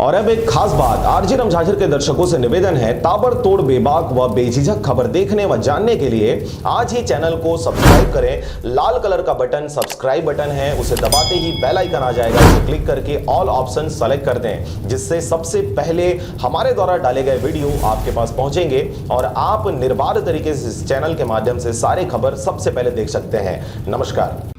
और अब एक खास बात, आरजे रमझाझर के दर्शकों से निवेदन है, ताबड़तोड़ बेबाक व बेझिझक खबर देखने व जानने के लिए आज ही चैनल को सब्सक्राइब करें। लाल कलर का बटन सब्सक्राइब बटन है, उसे दबाते ही बेल आइकन आ जाएगा, उसे क्लिक करके ऑल ऑप्शन सेलेक्ट कर दें, जिससे सबसे पहले हमारे द्वारा डाले गए वीडियो आपके पास पहुंचेंगे और आप निर्बाध तरीके से इस चैनल के माध्यम से सारे खबर सबसे पहले देख सकते हैं। नमस्कार।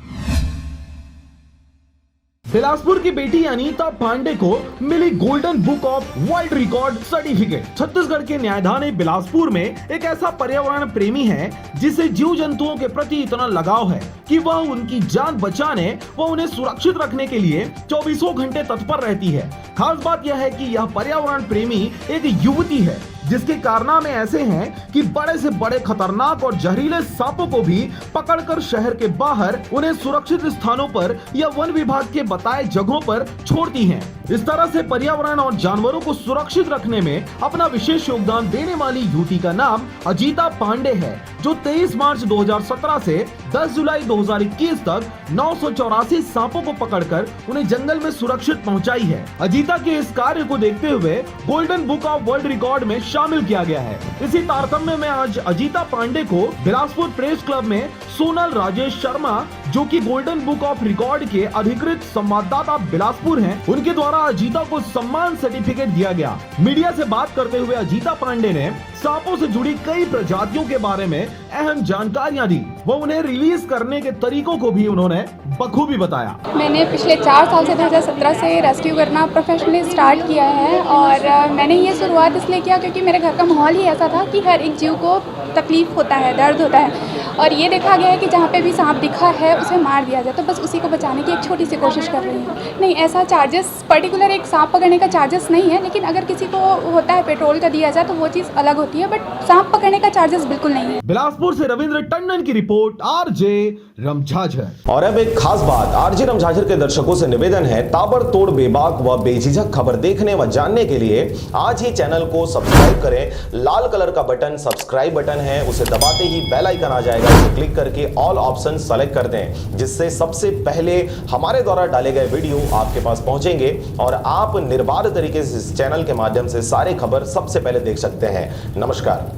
बिलासपुर की बेटी अनीता पांडे को मिली golden book of world record certificate. Chhattisgarh के न्यायधानी बिलासपुर में एक ऐसा पर्यावरण प्रेमी है जिसे जीव जंतुओं के प्रति इतना लगाव है कि वह उनकी जान बचाने व उन्हें सुरक्षित रखने के लिए 24 घंटे तत्पर रहती है। खास बात यह है कि यह पर्यावरण प्रेमी एक युवती है जिसके कारनामे ऐसे हैं कि बड़े से बड़े खतरनाक और जहरीले सांपों को भी पकड़कर शहर के बाहर उन्हें सुरक्षित स्थानों पर या वन विभाग के बताए जगहों पर छोड़ती हैं। इस तरह से पर्यावरण और जानवरों को सुरक्षित रखने में अपना विशेष योगदान देने वाली युवती का नाम अजीता पांडे है, जो 23 मार्च 2017 से 10 जुलाई 2021 तक 984 सांपों को पकड़कर उन्हें जंगल में सुरक्षित पहुंचाई है। अजीता के इस कार्य को देखते हुए golden book of world record में शामिल किया गया है। इसी तारतम्य में आज अजीता पांडे को बिलासपुर प्रेस क्लब में सोनल राजेश शर्मा, जो कि गोल्डन बुक ऑफ रिकॉर्ड के अधिकृत संवाददाता बिलासपुर हैं, उनके द्वारा अजीता को सम्मान सर्टिफिकेट दिया गया। मीडिया से बात करते हुए अजीता पांडे ने सांपों से जुड़ी कई प्रजातियों के बारे में अहम जानकारियां दी व उन्हें रिलीज करने के तरीकों को भी उन्होंने बखूबी बताया। मैंने पिछले 4 साल से 2017 से रेस्क्यू करना प्रोफेशनली स्टार्ट किया है और मैंने ये शुरुआत इसलिए किया क्योंकि मेरे घर का माहौल ही ऐसा था कि हर एक जीव को तकलीफ होता है, दर्द होता है और ये देखा गया है कि जहाँ पे भी सांप दिखा है उसे मार दिया जाए, तो बस उसी को बचाने की एक छोटी सी कोशिश कर रही हूँ। नहीं, ऐसा चार्जेस पर्टिकुलर एक सांप पकड़ने का चार्जेस नहीं है, लेकिन अगर किसी को होता है पेट्रोल का दिया जाए तो वो चीज़ अलग होती है, बट सांप पकड़ने का चार्जेस बिल्कुल नहीं है। बिलासपुर से रविंद्र टंडन की रिपोर्ट, आरजे रमझाझर। और अब एक खास बात, आरजे रमझाझर के दर्शकों से निवेदन है, ताबड़तोड़ बेबाक व बेझिझक खबर देखने व जानने के लिए आज ही चैनल को सब्सक्राइब करें। लाल कलर का बटन सब्सक्राइब बटन है, उसे दबाते ही बेल आइकन आ जाएगा, उसे क्लिक करके ऑल ऑप्शन सेलेक्ट कर दें, जिससे सबसे पहले हमारे द्वारा डाले गए वीडियो आपके पास पहुंचेंगे और आप निर्बाध तरीके से इस चैनल के माध्यम से सारे खबर सबसे पहले देख सकते हैं। नमस्कार।